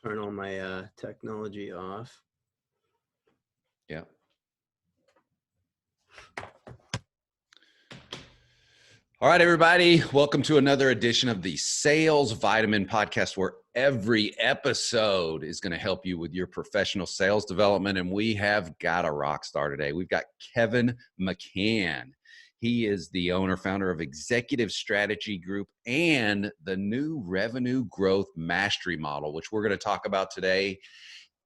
Turn all my technology off. Yeah. All right, everybody. Welcome to another edition of the Sales Vitamin Podcast, where every episode is going to help you with your professional sales development. And we have got a rock star today. We've got Kevin McCann. He is the owner, founder of Executive Strategy Group and the new Revenue Growth Mastery Model, which we're going to talk about today.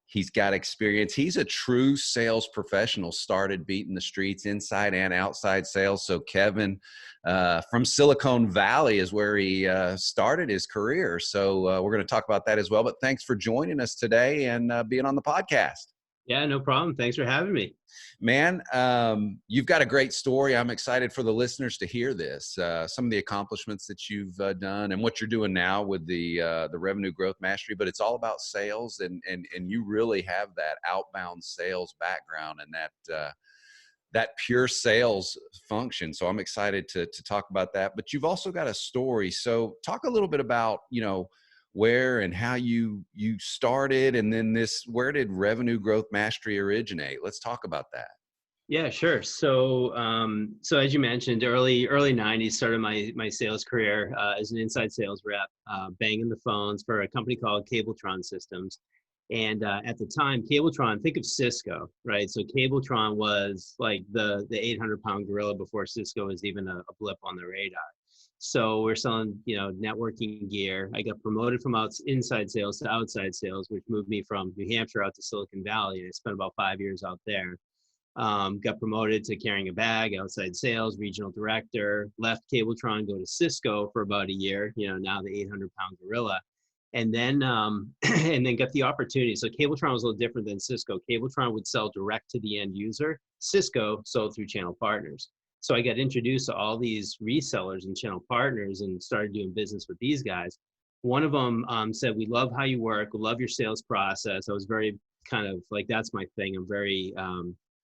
He's got experience. He's a true sales professional, started beating the streets, inside and outside sales. So Kevin from Silicon Valley is where he started his career. So we're going to talk about that as well. But thanks for joining us today and being on the podcast. Yeah, no problem. Thanks for having me. Man, you've got a great story. I'm excited for the listeners to hear this. Some of the accomplishments that you've done and what you're doing now with the Revenue Growth Mastery, but it's all about sales, and you really have that outbound sales background and that pure sales function. So I'm excited to talk about that. But you've also got a story. So talk a little bit about, where and how you started, and then where did Revenue Growth Mastery originate? Let's talk about that. Yeah, sure. So as you mentioned, early 90s, started my sales career as an inside sales rep, banging the phones for a company called Cabletron Systems. And at the time, Cabletron, think of Cisco, right? So Cabletron was like the 800-pound gorilla before Cisco was even a blip on the radar. So we're selling, networking gear. I got promoted from inside sales to outside sales, which moved me from New Hampshire out to Silicon Valley. I spent about 5 years out there. Got promoted to carrying a bag, outside sales, regional director, left Cabletron, go to Cisco for about a year, now the 800-pound gorilla. And then and then got the opportunity. So Cabletron was a little different than Cisco. Cabletron would sell direct to the end user. Cisco sold through channel partners. So I got introduced to all these resellers and channel partners and started doing business with these guys. One of them said, "We love how you work. We love your sales process." I was very kind of like, that's my thing. I'm very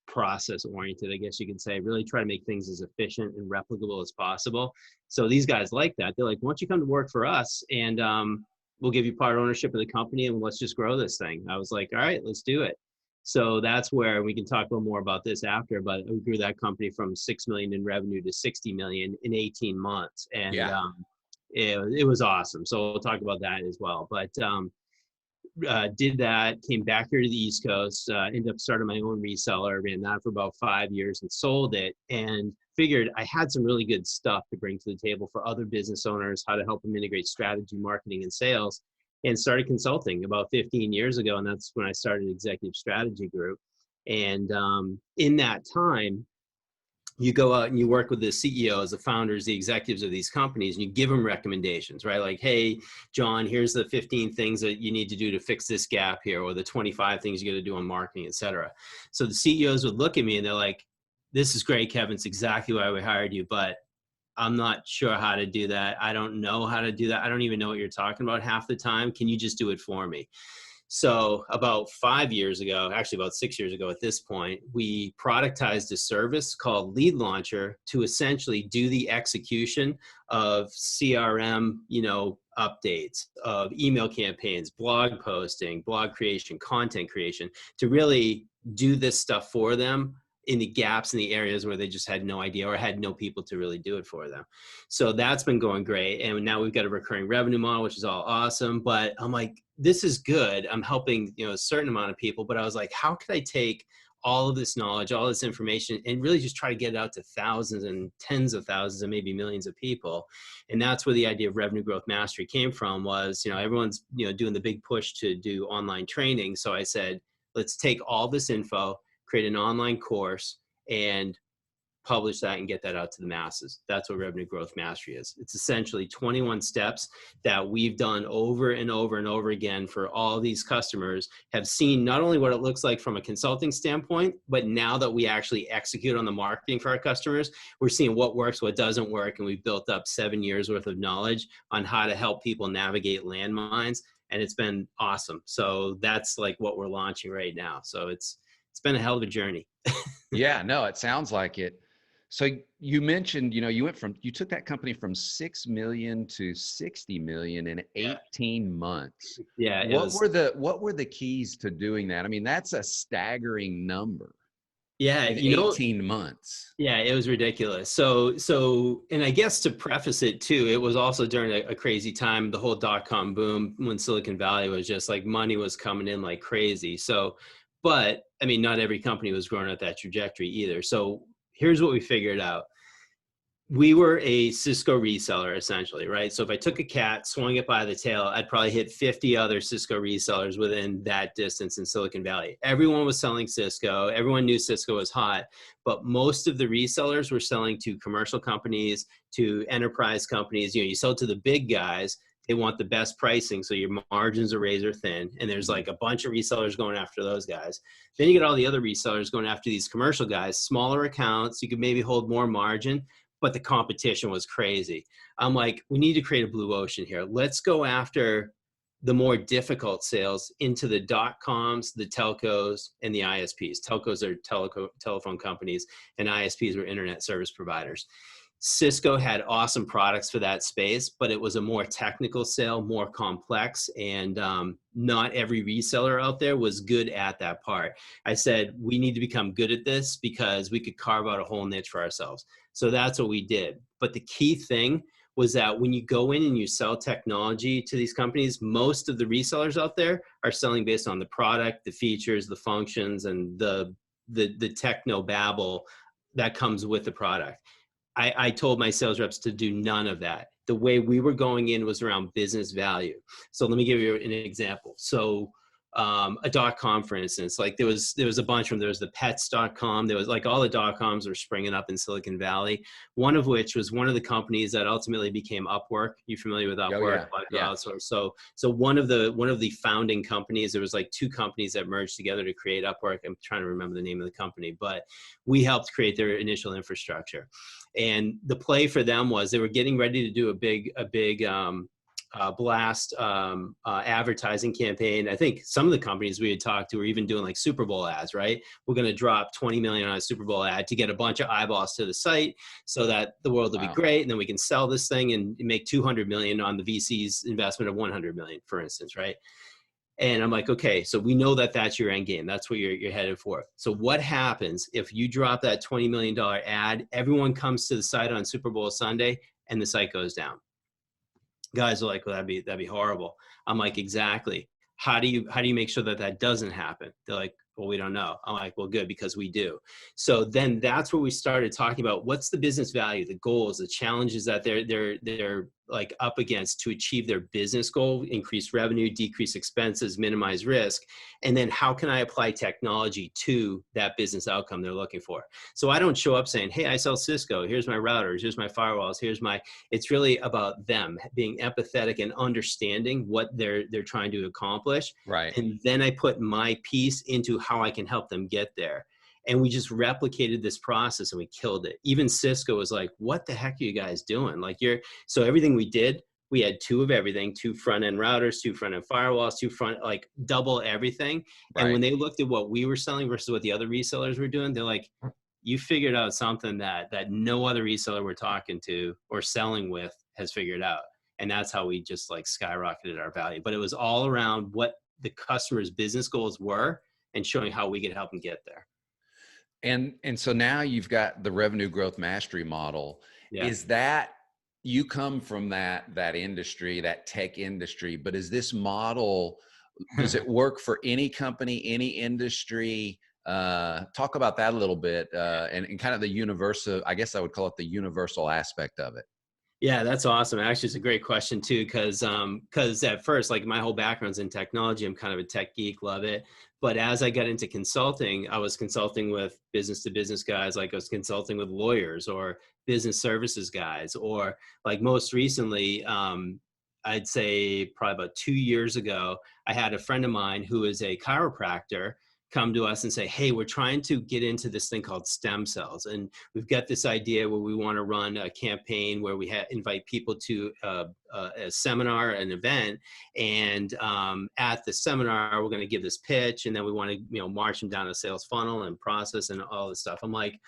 process oriented, I guess you could say. Really try to make things as efficient and replicable as possible. So these guys like that. They're like, "Why don't you come to work for us, and we'll give you part ownership of the company, and let's just grow this thing." I was like, "All right, let's do it." So that's where we can talk a little more about this after, but we grew that company from 6 million in revenue to 60 million in 18 months. And it was awesome. So we'll talk about that as well. But did that, came back here to the East Coast, ended up starting my own reseller, ran that for about 5 years and sold it, and figured I had some really good stuff to bring to the table for other business owners, how to help them integrate strategy, marketing, and sales, and started consulting about 15 years ago. And that's when I started Executive Strategy Group. And in that time, you go out and you work with the CEOs, the founders, the executives of these companies, and you give them recommendations, right? Like, "Hey, John, here's the 15 things that you need to do to fix this gap here, or the 25 things you got to do on marketing, et cetera." So the CEOs would look at me and they're like, "This is great, Kevin. It's exactly why we hired you, but I'm not sure how to do that. I don't know how to do that. I don't even know what you're talking about half the time. Can you just do it for me?" So about 5 years ago, actually about 6 years ago at this point, we productized a service called Lead Launcher to essentially do the execution of CRM, updates, of email campaigns, blog posting, blog creation, content creation, to really do this stuff for them in the gaps in the areas where they just had no idea or had no people to really do it for them. So that's been going great. And now we've got a recurring revenue model, which is all awesome. But I'm like, this is good. I'm helping, a certain amount of people, but I was like, how could I take all of this knowledge, all this information, and really just try to get it out to thousands and tens of thousands and maybe millions of people? And that's where the idea of Revenue Growth Mastery came from. Was, everyone's, doing the big push to do online training. So I said, let's take all this info, create an online course, and publish that and get that out to the masses. That's what Revenue Growth Mastery is. It's essentially 21 steps that we've done over and over and over again for all these customers, have seen not only what it looks like from a consulting standpoint, but now that we actually execute on the marketing for our customers, we're seeing what works, what doesn't work. And we've built up 7 years worth of knowledge on how to help people navigate landmines. And it's been awesome. So that's like what we're launching right now. So it's been a hell of a journey. Yeah, no, it sounds like it. So you mentioned, you took that company from 6 million to 60 million in Yeah. 18 months. Yeah, it What was. were the keys to doing that? I mean, that's a staggering number Yeah, in 18 months. yeah, it was ridiculous. And I guess to preface it too, it was also during a crazy time, the whole dot-com boom when Silicon Valley was just like money was coming in like crazy. So, but I mean, not every company was growing at that trajectory either. So here's what we figured out. We were a Cisco reseller essentially, right? So if I took a cat, swung it by the tail, I'd probably hit 50 other Cisco resellers within that distance in Silicon Valley. Everyone was selling Cisco. Everyone knew Cisco was hot, but most of the resellers were selling to commercial companies, to enterprise companies. You sell to the big guys. They want the best pricing, so your margins are razor thin. And there's like a bunch of resellers going after those guys. Then you get all the other resellers going after these commercial guys, smaller accounts. You could maybe hold more margin, but the competition was crazy. I'm like, we need to create a blue ocean here. Let's go after the more difficult sales into the dot-coms, the telcos, and the ISPs. Telcos are telephone companies, and ISPs were internet service providers. Cisco had awesome products for that space, but it was a more technical sale, more complex, and not every reseller out there was good at that part. I said, we need to become good at this because we could carve out a whole niche for ourselves. So that's what we did. But the key thing was that when you go in and you sell technology to these companies, most of the resellers out there are selling based on the product, the features, the functions, and the techno babble that comes with the product. I told my sales reps to do none of that. The way we were going in was around business value. So let me give you an example. So a .com, for instance, like there was a bunch of them. There was the pets.com. There was like all the .coms were springing up in Silicon Valley. One of which was one of the companies that ultimately became Upwork. You familiar with Upwork? Oh, yeah. Outsource. So one of the founding companies, there was like two companies that merged together to create Upwork. I'm trying to remember the name of the company, but we helped create their initial infrastructure. And the play for them was they were getting ready to do a big blast advertising campaign. I think some of the companies we had talked to were even doing like Super Bowl ads, right? We're going to drop 20 million on a Super Bowl ad to get a bunch of eyeballs to the site so that the world will be great. And then we can sell this thing and make 200 million on the VC's investment of 100 million, for instance, right? And I'm like, okay, so we know that that's your end game. That's what you're headed for. So what happens if you drop that $20 million ad, everyone comes to the site on Super Bowl Sunday and the site goes down? Guys are like, well, that'd be horrible. I'm like, exactly. How do you make sure that that doesn't happen? They're like, well, we don't know. I'm like, well, good, because we do. So then that's where we started talking about what's the business value, the goals, the challenges that they're like up against to achieve their business goal, increase revenue, decrease expenses, minimize risk. And then how can I apply technology to that business outcome they're looking for? So I don't show up saying, hey, I sell Cisco. Here's my routers. Here's my firewalls. It's really about them being empathetic and understanding what they're trying to accomplish. Right. And then I put my piece into how I can help them get there. And we just replicated this process and we killed it. Even Cisco was like, what the heck are you guys doing? Like so everything we did, we had two of everything, two front end routers, two front end firewalls, like double everything. Right. And when they looked at what we were selling versus what the other resellers were doing, they're like, you figured out something that no other reseller we're talking to or selling with has figured out. And that's how we just like skyrocketed our value. But it was all around what the customer's business goals were and showing how we could help them get there. And so now you've got the revenue growth mastery model. Yeah. Is that, you come from that industry, that tech industry, but is this model, does it work for any company, any industry? Talk about that a little bit, and kind of the universal, I guess I would call it the universal aspect of it. Yeah, that's awesome. Actually, it's a great question too, because at first, like my whole background's in technology. I'm kind of a tech geek, love it. But as I got into consulting, I was consulting with business to business guys, like I was consulting with lawyers or business services guys, or like most recently, I'd say probably about 2 years ago, I had a friend of mine who is a chiropractor come to us and say, hey, we're trying to get into this thing called stem cells. And we've got this idea where we want to run a campaign where we invite people to a seminar, an event. And at the seminar, we're going to give this pitch. And then we want to, march them down a sales funnel and process and all this stuff. I'm like,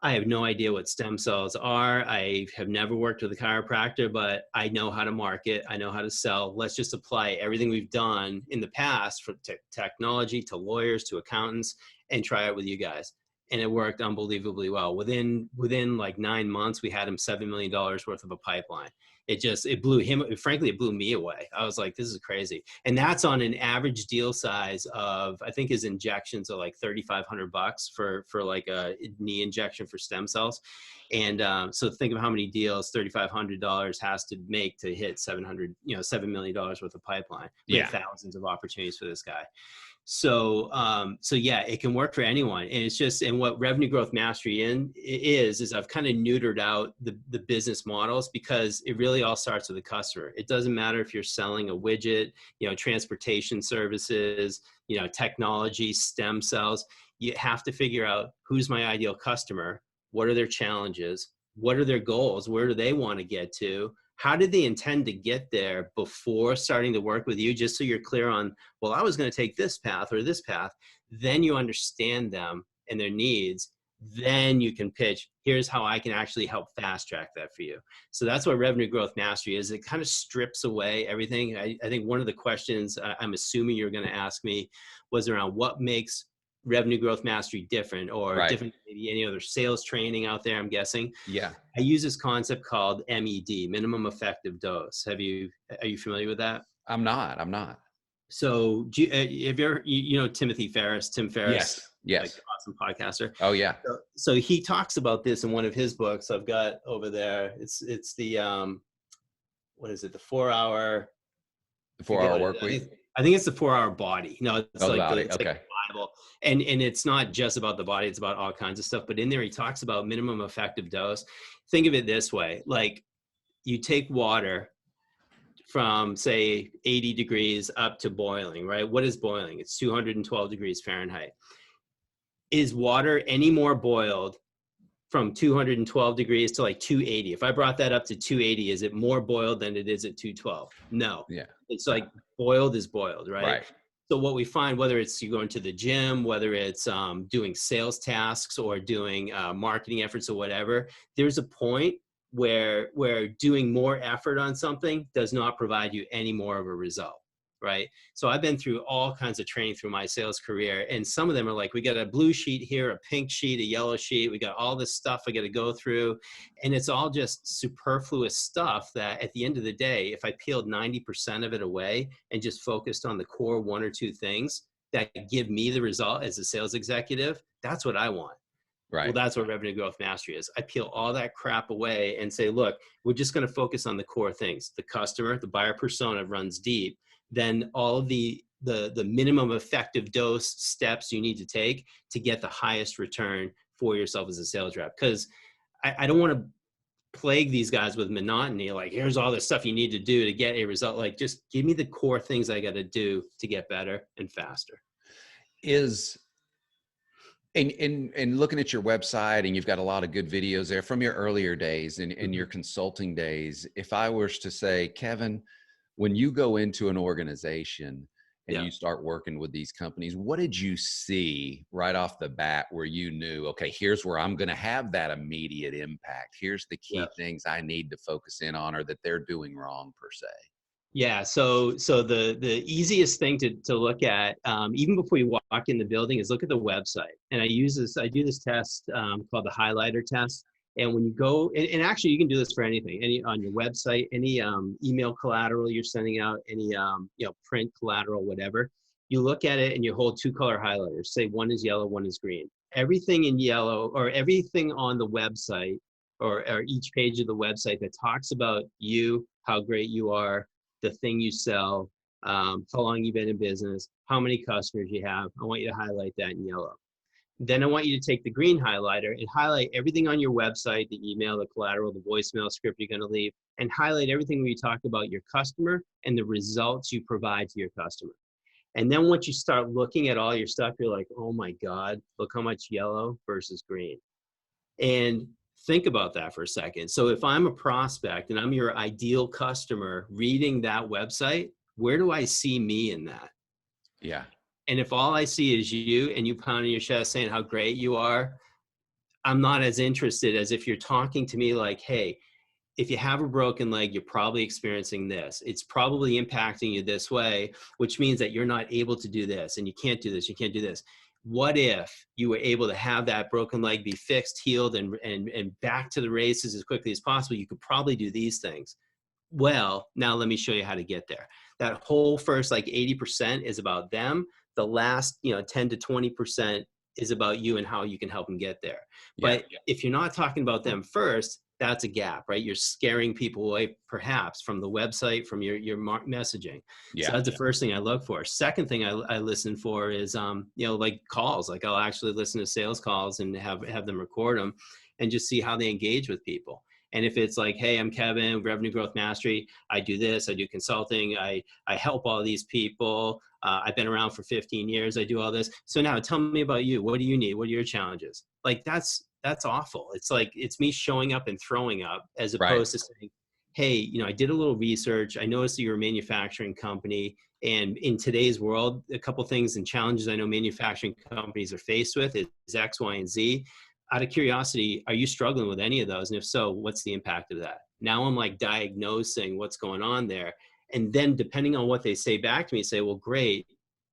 I have no idea what stem cells are. I have never worked with a chiropractor, but I know how to market. I know how to sell. Let's just apply everything we've done in the past, from technology to lawyers to accountants, and try it with you guys. And it worked unbelievably well. Within like 9 months, we had him $7 million worth of a pipeline. It blew him, frankly, it blew me away. I was like, this is crazy. And that's on an average deal size of, I think his injections are like $3,500 for like a knee injection for stem cells. And so think of how many deals $3,500 has to make to hit $7 million worth of pipeline. We have thousands of opportunities for this guy. So yeah, it can work for anyone. And it's just, and what revenue growth mastery is I've kind of neutered out the business models, because it really all starts with the customer. It doesn't matter if you're selling a widget, transportation services, technology, stem cells. You have to figure out, who's my ideal customer? What are their challenges? What are their goals? Where do they want to get to? How did they intend to get there before starting to work with you? Just so you're clear on, well, I was going to take this path or this path. Then you understand them and their needs. Then you can pitch, here's how I can actually help fast track that for you. So that's what revenue growth mastery is. It kind of strips away everything. I think one of the questions I'm assuming you're going to ask me was around what makes revenue growth mastery different, or different than maybe any other sales training out there, I'm guessing. Yeah. I use this concept called MED, minimum effective dose. Are you familiar with that? I'm not. So have you ever, Tim Ferriss? Yes. Like, awesome podcaster. Oh yeah. So he talks about this in one of his books. I've got over there. It's the, what is it? The 4-hour work week. I think it's the 4-hour body. No, it's like body. it's okay. like Bible. And it's not just about the body, it's about all kinds of stuff. But in there, he talks about minimum effective dose. Think of it this way: like, you take water from, say, 80 degrees up to boiling, right? What is boiling? It's 212 degrees Fahrenheit. Is water any more boiled from 212 degrees to like 280? If I brought that up to 280, is it more boiled than it is at 212? No. Yeah. It's like boiled is boiled, right? Right. So what we find, whether it's you going to the gym, whether it's doing sales tasks or doing marketing efforts or whatever, there's a point where doing more effort on something does not provide you any more of a result, right? So I've been through all kinds of training through my sales career, and some of them are like, we got a blue sheet here, a pink sheet, a yellow sheet, we got all this stuff I got to go through, and it's all just superfluous stuff that at the end of the day, if I peeled 90% of it away and just focused on the core 1 or 2 things that give me the result as a sales executive, that's what I want. Right. Well, that's what revenue growth mastery is. I peel all that crap away and say, look, we're just going to focus on the core things. The customer, the buyer persona runs deep. Then all of the minimum effective dose steps you need to take to get the highest return for yourself as a sales rep. Because I don't want to plague these guys with monotony. Like, here's all this stuff you need to do to get a result. Like, just give me the core things I got to do to get better and faster. And looking at your website, and you've got a lot of good videos there from your earlier days and your consulting days. If I was to say, Kevin, when you go into an organization and you start working with these companies, what did you see right off the bat where you knew, okay, here's where I'm going to have that immediate impact. Here's the key things I need to focus in on, or that they're doing wrong per se? Yeah. So the easiest thing to look at, even before you walk in the building, is look at the website. And I do this test called the highlighter test. And when you go, and actually you can do this for anything, on your website, any email collateral you're sending out, any print collateral, whatever, you look at it and you hold 2 color highlighters. Say one is yellow, one is green. Everything in yellow, or everything on the website, or each page of the website that talks about you, how great you are, the thing you sell, how long you've been in business, how many customers you have, I want you to highlight that in yellow. Then I want you to take the green highlighter and highlight everything on your website, the email, the collateral, the voicemail script you're going to leave, and highlight everything where you talk about your customer and the results you provide to your customer. And then once you start looking at all your stuff, you're like, oh my God, look how much yellow versus green. And think about that for a second. So if I'm a prospect and I'm your ideal customer reading that website, where do I see me in that? Yeah. And if all I see is you and you pounding your chest saying how great you are, I'm not as interested as if you're talking to me like, hey, if you have a broken leg, you're probably experiencing this. It's probably impacting you this way, which means that you're not able to do this and you can't do this, you can't do this. What if you were able to have that broken leg be fixed, healed, and back to the races as quickly as possible? You could probably do these things. Well, now let me show you how to get there. That whole first like 80% is about them. The last, 10 to 20% is about you and how you can help them get there. Yeah. But if you're not talking about them first, that's a gap, right? You're scaring people away perhaps from the website, from your messaging. Yeah. So that's the first thing I look for. Second thing I listen for is, like calls. Like I'll actually listen to sales calls and have them record them and just see how they engage with people. And if it's like, hey, I'm Kevin, Revenue Growth Mastery, I do this, I do consulting, I help all these people. I've been around for 15 years, I do all this. So now tell me about you. What do you need? What are your challenges? Like that's awful. It's like, it's me showing up and throwing up as opposed to saying, hey, I did a little research. I noticed that you're a manufacturing company. And in today's world, a couple things and challenges I know manufacturing companies are faced with is X, Y, and Z. Out of curiosity, are you struggling with any of those? And if so, what's the impact of that? Now I'm like diagnosing what's going on there. And then depending on what they say back to me, say, well, great.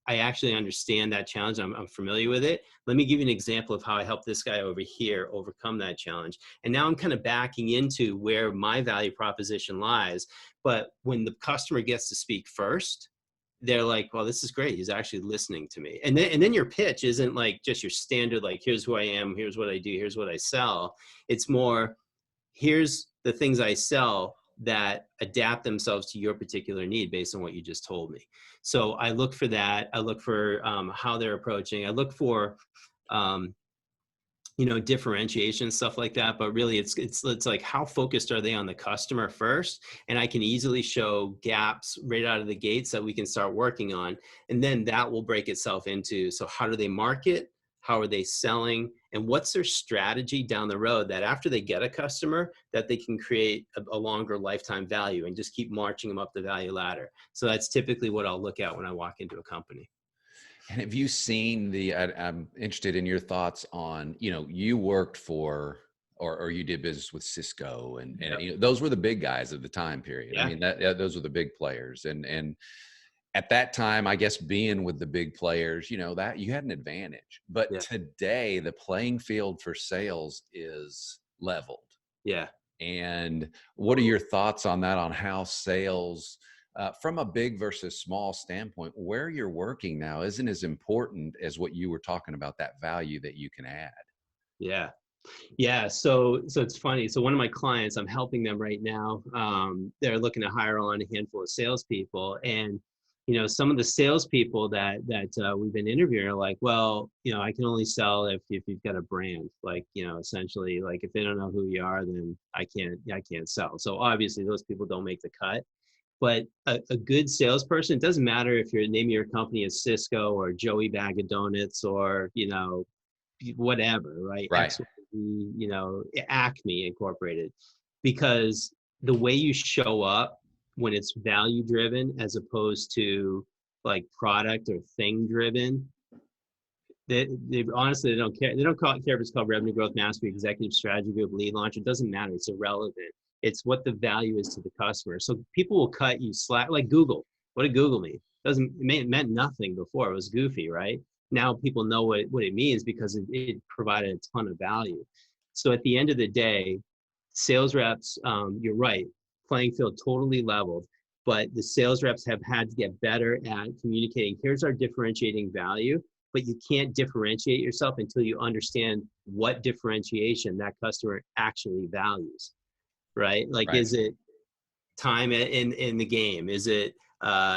I actually understand that challenge. I'm familiar with it. Let me give you an example of how I helped this guy over here overcome that challenge. And now I'm kind of backing into where my value proposition lies. But when the customer gets to speak first, they're like, well, this is great. He's actually listening to me. And then your pitch isn't like just your standard, like, here's who I am, here's what I do, here's what I sell. It's more, here's the things I sell that adapt themselves to your particular need based on what you just told me. So I look for that. I look for how they're approaching. I look for, differentiation, stuff like that. But really it's like, how focused are they on the customer first? And I can easily show gaps right out of the gates that we can start working on. And then that will break itself into, so how do they market? How are they selling? And what's their strategy down the road that after they get a customer, that they can create a longer lifetime value and just keep marching them up the value ladder. So that's typically what I'll look at when I walk into a company. And have you seen I'm interested in your thoughts on, you worked for, or you did business with Cisco and those were the big guys of the time period. Yeah. I mean, those were the big players. And at that time, I guess being with the big players, that you had an advantage, but today the playing field for sales is leveled. Yeah. And what are your thoughts on that, on how sales, from a big versus small standpoint, where you're working now isn't as important as what you were talking about, that value that you can add? Yeah. Yeah. So it's funny. So one of my clients, I'm helping them right now. They're looking to hire on a handful of salespeople, and some of the salespeople that we've been interviewing are like, well, I can only sell if you've got a brand. Like, essentially, like if they don't know who you are, then I can't sell. So obviously, those people don't make the cut. But a good salesperson, it doesn't matter if your name of your company is Cisco or Joey Bag of Donuts or whatever, right? Right. Acme Incorporated, because the way you show up when it's value driven as opposed to like product or thing driven, they honestly, they don't care. They don't care if it's called Revenue Growth Mastery, Executive Strategy Group, Lead Launch. It doesn't matter. It's irrelevant. It's what the value is to the customer. So people will cut you slack, like Google. What did Google mean? It meant nothing before. It was goofy, right? Now people know what it means because it provided a ton of value. So at the end of the day, sales reps, you're right, playing field totally leveled, but the sales reps have had to get better at communicating, here's our differentiating value, but you can't differentiate yourself until you understand what differentiation that customer actually values, right? Like, right. Is it time in the game? Is it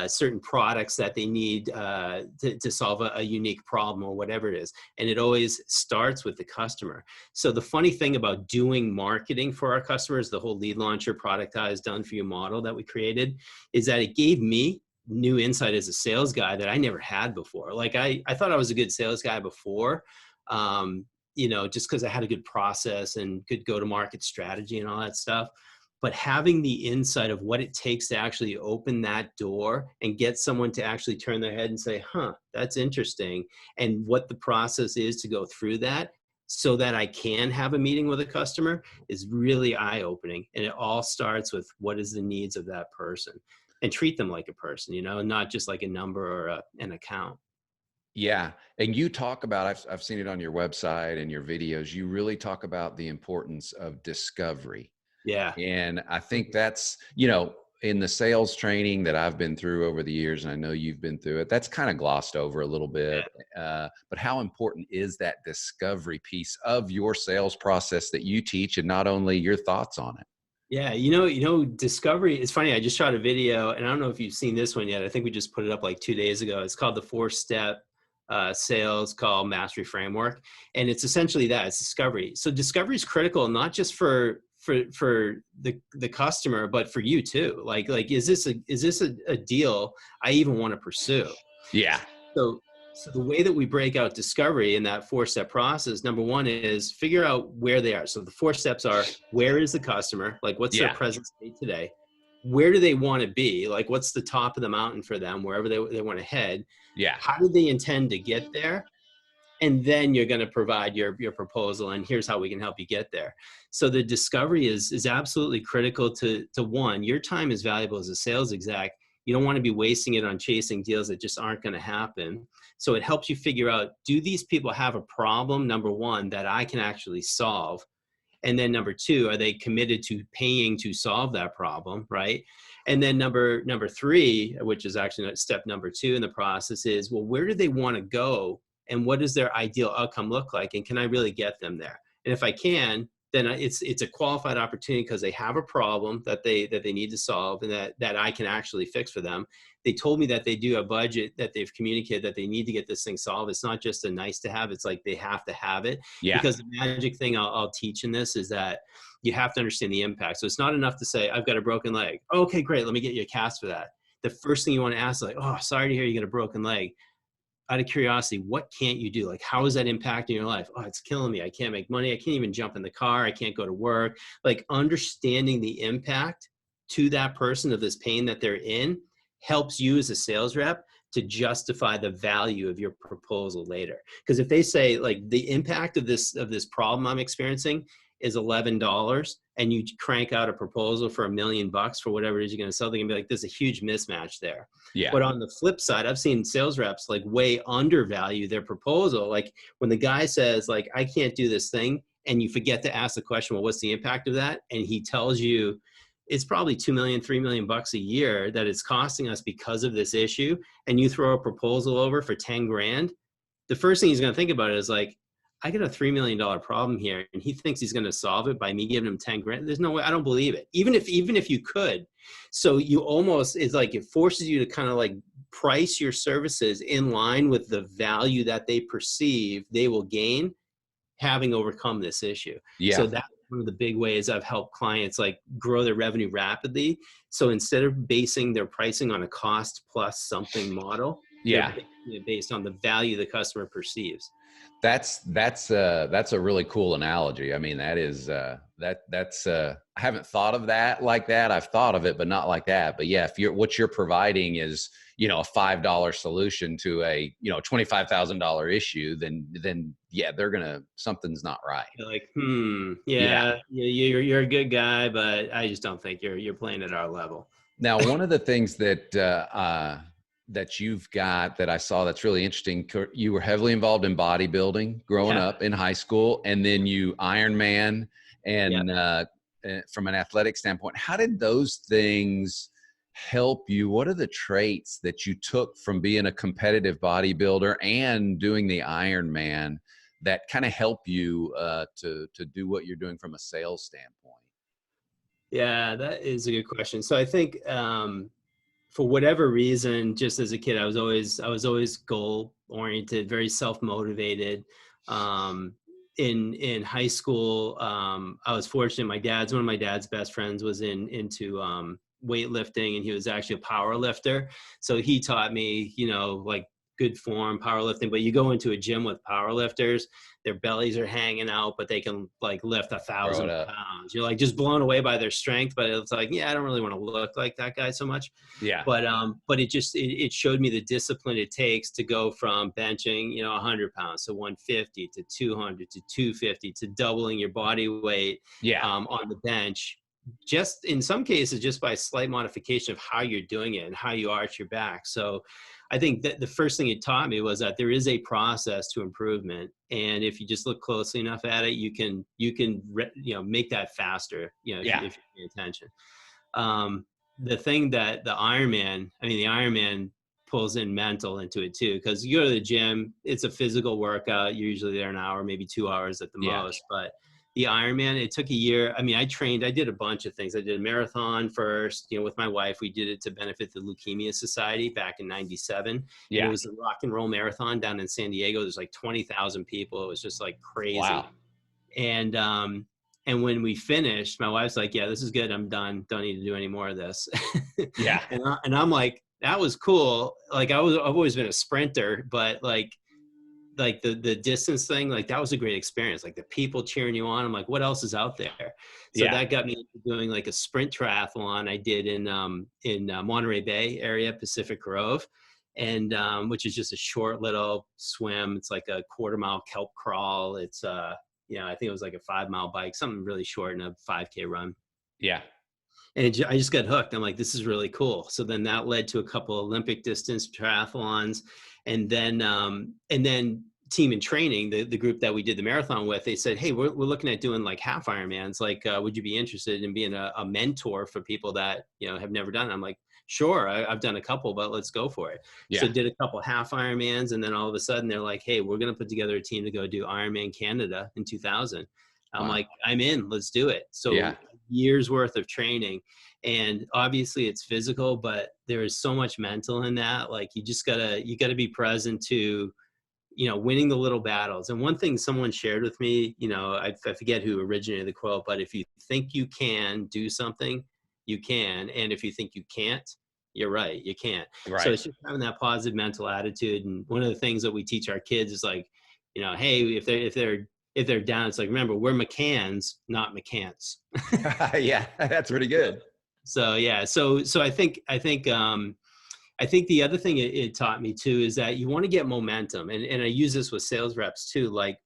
certain products that they need to solve a unique problem or whatever it is? And it always starts with the customer. So the funny thing about doing marketing for our customers, the whole lead launcher productized done for you model that we created, is that it gave me new insight as a sales guy that I never had before. Like I thought I was a good sales guy before, just because I had a good process and good go-to-market strategy and all that stuff. But having the insight of what it takes to actually open that door and get someone to actually turn their head and say, huh, that's interesting, and what the process is to go through that, so that I can have a meeting with a customer is really eye-opening. And it all starts with what is the needs of that person, and treat them like a person, you know, not just like a number or an account. Yeah. And you talk about, I've seen it on your website and your videos. You really talk about the importance of discovery. Yeah. And I think that's, in the sales training that I've been through over the years, and I know you've been through it, that's kind of glossed over a little bit. But how important is that discovery piece of your sales process that you teach, and not only your thoughts on it? Yeah, discovery. It's funny. I just shot a video, and I don't know if you've seen this one yet. I think we just put it up like 2 days ago. It's called the 4-step sales call mastery framework, and it's essentially that. It's discovery. So discovery is critical, not just for the customer, but for you too. Like is this a deal I even want to pursue? Yeah. So the way that we break out discovery in that 4-step process, number one is figure out where they are. So the 4 steps are: where is the customer? Like, what's their present state today? Where do they want to be? Like, what's the top of the mountain for them, wherever they want to head? Yeah. How do they intend to get there? And then you're going to provide your proposal, and here's how we can help you get there. So the discovery is absolutely critical to one. Your time is valuable as a sales exec. You don't want to be wasting it on chasing deals that just aren't going to happen. So it helps you figure out, do these people have a problem, number one, that I can actually solve? And then number two, are they committed to paying to solve that problem, right? And then number three, which is actually step number 2 in the process, is, well, where do they want to go? And what does their ideal outcome look like? And can I really get them there? And if I can, then it's a qualified opportunity, because they have a problem that they need to solve, and that I can actually fix for them. They told me that they do a budget, that they've communicated that they need to get this thing solved. It's not just a nice to have. It's like they have to have it. Yeah. Because the magic thing I'll teach in this is that you have to understand the impact. So it's not enough to say, I've got a broken leg. Okay, great. Let me get you a cast for that. The first thing you want to ask is like, oh, sorry to hear you get a broken leg. Out of curiosity, what can't you do? Like, how is that impacting your life? Oh, it's killing me. I can't make money. I can't even jump in the car. I can't go to work. Like, understanding the impact to that person of this pain that they're in helps you as a sales rep to justify the value of your proposal later. Because if they say, like, the impact of this problem I'm experiencing is $11, and you crank out a proposal for $1 million for whatever it is you're going to sell, they're going to be like, there's a huge mismatch there. Yeah. But on the flip side, I've seen sales reps like way undervalue their proposal. Like, when the guy says, like, I can't do this thing, and you forget to ask the question, well, what's the impact of that? And he tells you it's probably $2 million, $3 million a year that it's costing us because of this issue. And you throw a proposal over for 10 grand. The first thing he's going to think about it is like, I got a $3 million problem here, and he thinks he's going to solve it by me giving him 10 grand. There's no way. I don't believe it. Even if you could. So you almost, it's like, it forces you to kind of like price your services in line with the value that they perceive they will gain having overcome this issue. Yeah. So that's one of the big ways I've helped clients like grow their revenue rapidly. So instead of basing their pricing on a cost plus something model, yeah, they're basing it based on the value the customer perceives. That's a really cool analogy. I mean, that is that's I haven't thought of that like that. I've thought of it, but not like that. But yeah, if what you're providing is, a $5 solution to a $25,000 issue, then yeah, something's not right. You're like, you're a good guy, but I just don't think you're playing at our level. Now, one of the things that you've got that I saw that's really interesting, you were heavily involved in bodybuilding growing up in high school, and then you Ironman, and from an athletic standpoint, how did those things help you? What are the traits that you took from being a competitive bodybuilder and doing the Ironman that kind of help you to do what you're doing from a sales standpoint? Yeah, that is a good question. So I think for whatever reason, just as a kid, I was always goal oriented, very self-motivated. In high school, I was fortunate. One of my dad's best friends was into weightlifting, and he was actually a power lifter. So he taught me, like good form, powerlifting, but you go into a gym with powerlifters, their bellies are hanging out, but they can like lift Throw 1,000 it up. pounds. You're like just blown away by their strength, but it's like, yeah, I don't really want to look like that guy so much. Yeah. But it showed me the discipline it takes to go from benching, 100 pounds to 150 to 200 to 250 to doubling your body weight Yeah. on the bench, just in some cases just by slight modification of how you're doing it and how you arch your back. So I think that the first thing it taught me was that there is a process to improvement, and if you just look closely enough at it, you can make that faster, Yeah. if you pay attention. The thing that the Ironman pulls in mental into it too, because you go to the gym, it's a physical workout. You're usually there an hour, maybe 2 hours at the Yeah. most. But the Ironman, it took a year. I mean, I did a bunch of things. I did a marathon first, with my wife. We did it to benefit the Leukemia Society back in '97. And Yeah. it was a rock and roll marathon down in San Diego. There's like 20,000 people. It was just like crazy. Wow. And when we finished, my wife's like, yeah, this is good. I'm done. Don't need to do any more of this. Yeah. And I'm like, that was cool. Like I've always been a sprinter, but like the distance thing, like that was a great experience. Like the people cheering you on. I'm like, what else is out there? So Yeah. that got me into doing like a sprint triathlon I did in Monterey Bay area, Pacific Grove. And which is just a short little swim. It's like a 1/4 mile kelp crawl. It's I think it was like a 5-mile bike, something really short, and a 5K run. Yeah. And I just got hooked. I'm like, this is really cool. So then that led to a couple Olympic distance triathlons. And then Team in Training, the group that we did the marathon with, they said, hey, we're looking at doing like half Ironmans. Like, would you be interested in being a mentor for people that, have never done it? I'm like, sure, I've done a couple, but let's go for it. Yeah. So did a couple half Ironmans. And then all of a sudden they're like, hey, we're going to put together a team to go do Ironman Canada in 2000. I'm Wow. like, I'm in, let's do it. So Yeah. years worth of training. And obviously it's physical, but there is so much mental in that. Like you gotta be present to, winning the little battles. And one thing someone shared with me, I forget who originated the quote, but if you think you can do something, you can. And if you think you can't, you're right, you can't. Right. So it's just having that positive mental attitude. And one of the things that we teach our kids is like, hey, if they're down, it's like, remember, we're McCanns, not McCants. Yeah, that's pretty good. So yeah, so I think the other thing it taught me too is that you want to get momentum, and I use this with sales reps too. Like,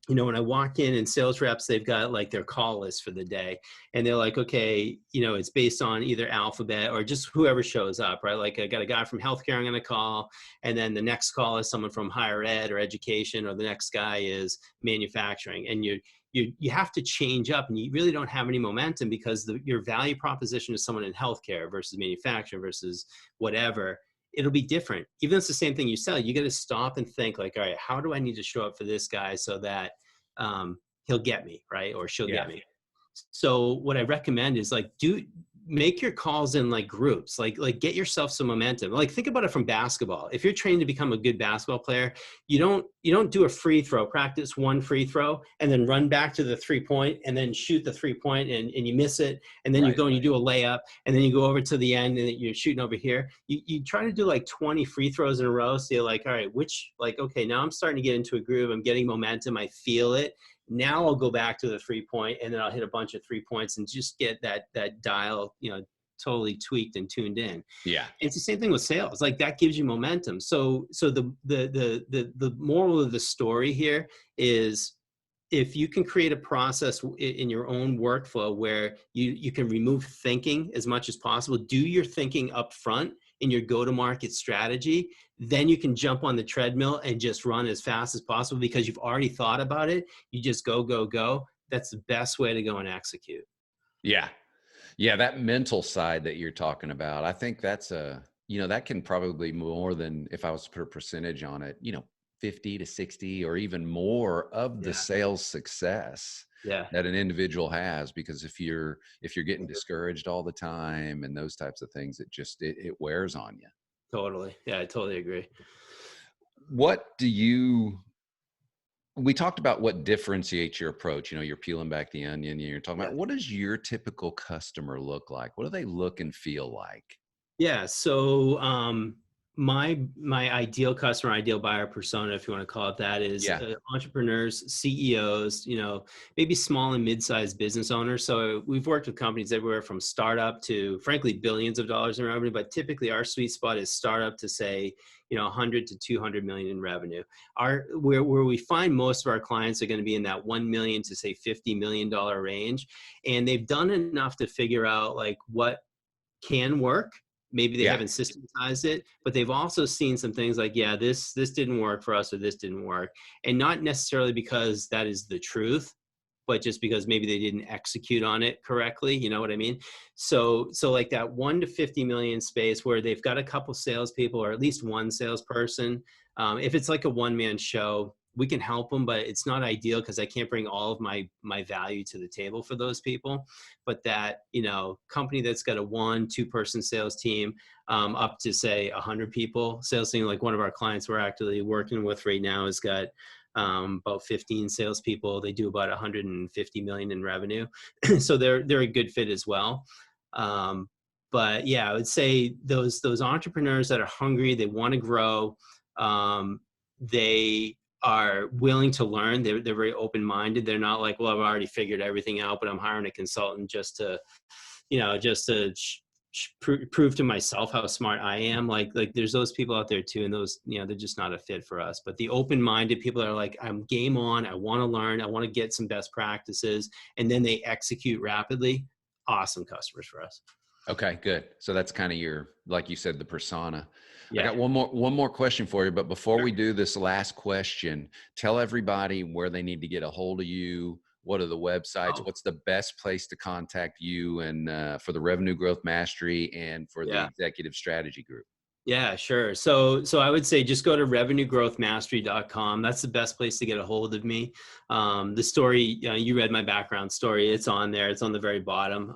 when I walk in and sales reps, they've got like their call list for the day, and they're like, okay, it's based on either alphabet or just whoever shows up, right? Like I got a guy from healthcare I'm going to call, and then the next call is someone from higher ed or education, or the next guy is manufacturing, and you have to change up, and you really don't have any momentum because your value proposition is someone in healthcare versus manufacturing versus whatever. It'll be different. Even though it's the same thing you sell, you got to stop and think like, all right, how do I need to show up for this guy so that he'll get me, right? Or she'll get me. So what I recommend is like, make your calls in like groups, like get yourself some momentum. Like think about it from basketball. If you're trained to become a good basketball player, you don't do a free throw, practice one free throw and then run back to the 3-point and then shoot the 3-point and you miss it. And then you go and you do a layup and then you go over to the end and you're shooting over here. You try to do like 20 free throws in a row. So you're like, all right, okay, now I'm starting to get into a groove. I'm getting momentum. I feel it. Now I'll go back to the 3-point and then I'll hit a bunch of 3-points and just get that dial, totally tweaked and tuned in. Yeah. It's the same thing with sales. Like that gives you momentum. So the moral of the story here is if you can create a process in your own workflow where you can remove thinking as much as possible, do your thinking up front in your go-to-market strategy, then you can jump on the treadmill and just run as fast as possible because you've already thought about it. You just go, go, go. That's the best way to go and execute. Yeah. Yeah. That mental side that you're talking about, I think that's that can probably more than, if I was to put a percentage on it, 50 to 60 or even more of the sales success that an individual has. Because if you're getting discouraged all the time and those types of things, it wears on you. Totally. Yeah, I totally agree. We talked about what differentiates your approach. You're peeling back the onion and you're talking about what does your typical customer look like? What do they look and feel like? Yeah. So, my ideal customer, ideal buyer persona, if you want to call it that, is Yeah. entrepreneurs, CEOs, maybe small and mid-sized business owners. So we've worked with companies everywhere from startup to, frankly, billions of dollars in revenue. But typically, our sweet spot is startup to, say, 100 to 200 million in revenue. Where we find most of our clients are going to be in that 1 million to, say, $50 million range, and they've done enough to figure out like what can work. Maybe they Yeah. haven't systematized it, but they've also seen some things like, yeah, this didn't work for us, or this didn't work. And not necessarily because that is the truth, but just because maybe they didn't execute on it correctly. You know what I mean? So like that 1 to 50 million space where they've got a couple salespeople or at least one salesperson. If it's like a one-man show, we can help them, but it's not ideal because I can't bring all of my value to the table for those people. But that, company that's got a 1-2 person sales team, up to, say, 100 people sales team, like one of our clients we're actually working with right now has got about 15 salespeople. They do about 150 million in revenue. So they're a good fit as well. But yeah, I would say those entrepreneurs that are hungry, they want to grow, they are willing to learn. They're very open-minded. They're not like, well, I've already figured everything out, but I'm hiring a consultant just to prove to myself how smart I am. Like there's those people out there too, and those, they're just not a fit for us. But the open-minded people that are like, I'm game on, I want to learn, I want to get some best practices, and then they execute rapidly. Awesome customers for us. Okay, good. So that's kind of your, like you said, the persona. Yeah. I got one more question for you, but before Sure. we do this last question, tell everybody where they need to get a hold of you. What are the websites? What's the best place to contact you, and for the Revenue Growth Mastery and for the Executive Strategy Group? Yeah, sure. So I would say just go to revenuegrowthmastery.com. That's the best place to get a hold of me. The story, you read my background story. It's on there. It's on the very bottom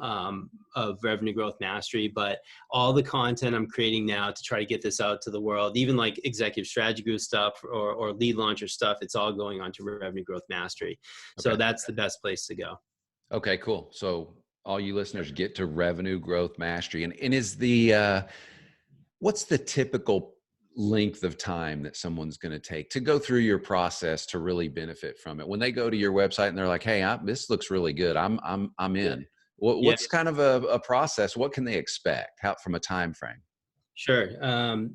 of Revenue Growth Mastery. But all the content I'm creating now to try to get this out to the world, even like Executive Strategy Group stuff or Lead Launcher stuff, it's all going on to Revenue Growth Mastery. So that's the best place to go. Okay, cool. So all you listeners, get to Revenue Growth Mastery. And is the what's the typical length of time that someone's going to take to go through your process to really benefit from it? When they go to your website and they're like, "Hey, this looks really good. I'm in." What's kind of a process? What can they expect from a time frame? Sure.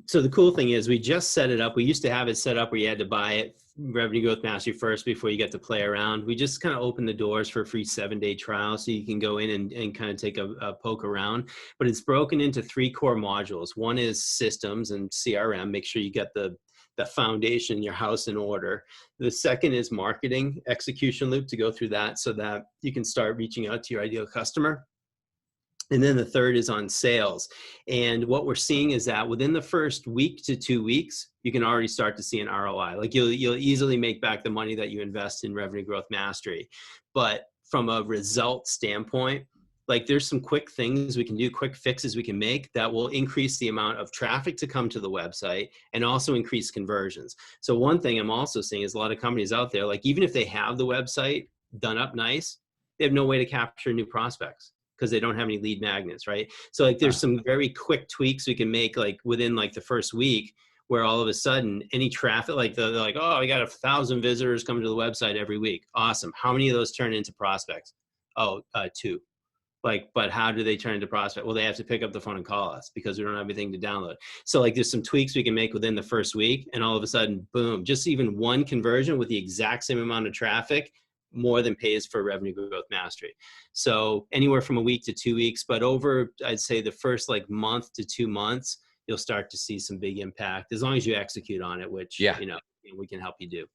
So the cool thing is we just set it up. We used to have it set up where you had to buy it, Revenue Growth Mastery, first before you get to play around. We just kind of opened the doors for a free 7-day trial so you can go in and kind of take a poke around. But it's broken into 3 core modules. One is systems and CRM. Make sure you get the foundation, your house in order. The second is marketing, execution loop, to go through that so that you can start reaching out to your ideal customer. And then the third is on sales. And what we're seeing is that within the first week to 2 weeks, you can already start to see an ROI. Like you'll easily make back the money that you invest in Revenue Growth Mastery. But from a result standpoint, like there's some quick things we can do, quick fixes we can make that will increase the amount of traffic to come to the website and also increase conversions. So one thing I'm also seeing is a lot of companies out there, like even if they have the website done up nice, they have no way to capture new prospects because they don't have any lead magnets, right? So like there's some very quick tweaks we can make like within like the first week where all of a sudden any traffic, like they're like, oh, we got 1,000 visitors coming to the website every week. Awesome. How many of those turn into prospects? Oh, 2. Like, but how do they turn into prospect? Well, they have to pick up the phone and call us because we don't have anything to download. So like there's some tweaks we can make within the first week and all of a sudden, boom, just even one conversion with the exact same amount of traffic more than pays for Revenue Growth Mastery. So anywhere from a week to 2 weeks, but over, I'd say the first like month to 2 months, you'll start to see some big impact as long as you execute on it, which, we can help you do.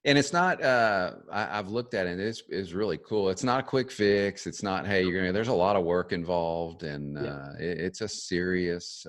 And it's not, I've looked at it, it's really cool. It's not a quick fix. It's not, hey, there's a lot of work involved, and it's a serious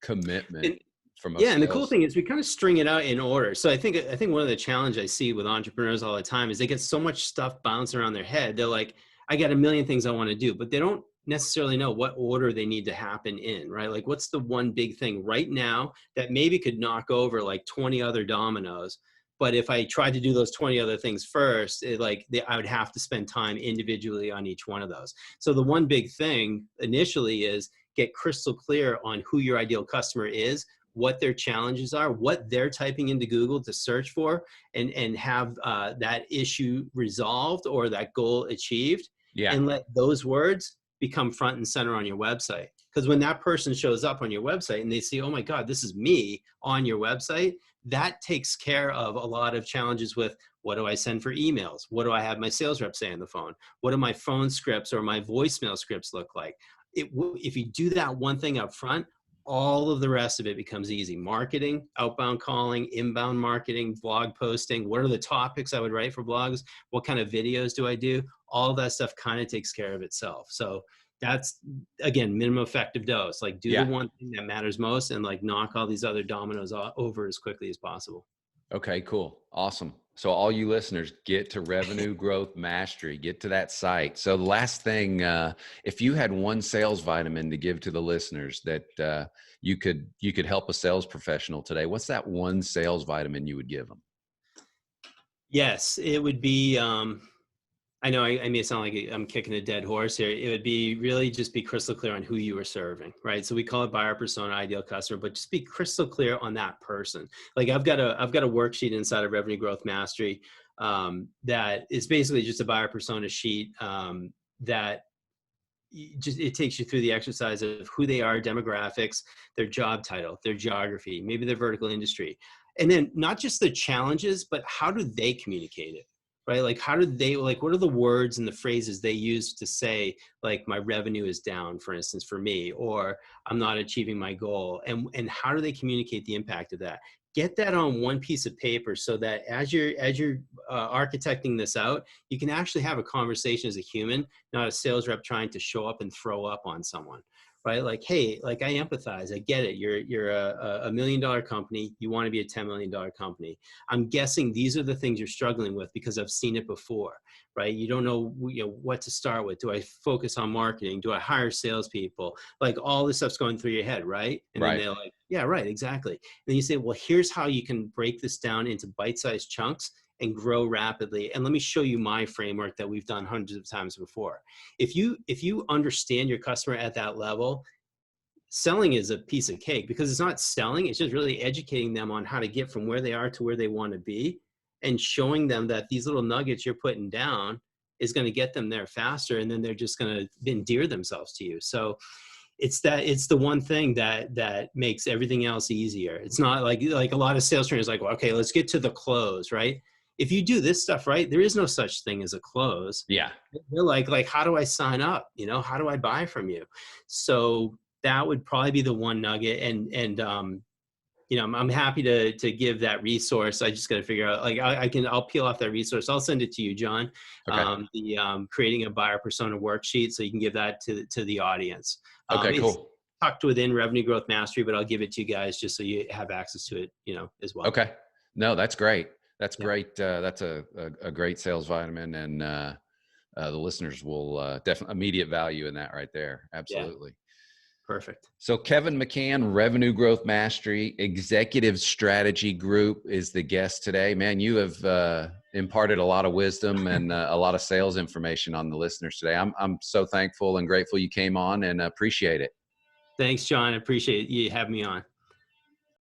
commitment. And the cool thing is we kind of string it out in order. So I think one of the challenges I see with entrepreneurs all the time is they get so much stuff bouncing around their head. They're like, I got a million things I want to do, but they don't necessarily know what order they need to happen in, right? Like what's the one big thing right now that maybe could knock over like 20 other dominoes. But if I tried to do those 20 other things first, I would have to spend time individually on each one of those. So the one big thing initially is get crystal clear on who your ideal customer is, what their challenges are, what they're typing into Google to search for, and have that issue resolved or that goal achieved, Yeah. and let those words become front and center on your website. Because when that person shows up on your website and they see, oh my God, this is me on your website, that takes care of a lot of challenges with, what do I send for emails? What do I have my sales rep say on the phone? What do my phone scripts or my voicemail scripts look like? If you do that one thing up front, all of the rest of it becomes easy. Marketing, outbound calling, inbound marketing, blog posting. What are the topics I would write for blogs? What kind of videos do I do? All that stuff kind of takes care of itself. So that's, again, minimum effective dose. Like, do the Yeah. one thing that matters most, and like knock all these other dominoes over as quickly as possible. Okay, cool. Awesome. So all you listeners, get to Revenue Growth Mastery, get to that site. So the last thing, if you had one sales vitamin to give to the listeners that you could help a sales professional today, what's that one sales vitamin you would give them? Yes, it would be, I know I may sound like I'm kicking a dead horse here. It would be really just be crystal clear on who you are serving, right? So we call it buyer persona, ideal customer, but just be crystal clear on that person. Like I've got a worksheet inside of Revenue Growth Mastery that is basically just a buyer persona sheet that it takes you through the exercise of who they are, demographics, their job title, their geography, maybe their vertical industry, and then not just the challenges, but how do they communicate it, right? Like how do they, like, what are the words and the phrases they use to say, like, my revenue is down, for instance, for me, or I'm not achieving my goal, and how do they communicate the impact of that? Get that on one piece of paper so that as you're architecting this out, you can actually have a conversation as a human, not a sales rep trying to show up and throw up on someone, right? Like, hey, like, I empathize. I get it. You're a $1 million company. You want to be a $10 million company. I'm guessing these are the things you're struggling with because I've seen it before, right? You don't know, what to start with. Do I focus on marketing? Do I hire salespeople? Like, all this stuff's going through your head, right? And then they're like, yeah, right, exactly. And then you say, well, here's how you can break this down into bite-sized chunks and grow rapidly. And let me show you my framework that we've done hundreds of times before. If you understand your customer at that level, selling is a piece of cake, because it's not selling, it's just really educating them on how to get from where they are to where they want to be, and showing them that these little nuggets you're putting down is going to get them there faster, and then they're just going to endear themselves to you. So it's the one thing that makes everything else easier. It's not like a lot of sales trainers like, well, okay, let's get to the close, right? If you do this stuff right, there is no such thing as a close. Yeah. They're like, how do I sign up? How do I buy from you? So that would probably be the one nugget. And I'm happy to give that resource. I just got to figure out, like, I'll peel off that resource. I'll send it to you, John. Okay. The creating a buyer persona worksheet, so you can give that to the audience. Okay, cool. It's tucked within Revenue Growth Mastery, but I'll give it to you guys just so you have access to it, as well. Okay. No, that's great. That's great. That's a great sales vitamin, and the listeners will definitely immediate value in that right there. Absolutely. Yeah. Perfect. So Kevin McCann, Revenue Growth Mastery Executive Strategy Group, is the guest today. Man, you have imparted a lot of wisdom and a lot of sales information on the listeners today. I'm so thankful and grateful you came on, and appreciate it. Thanks, John. I appreciate you having me on.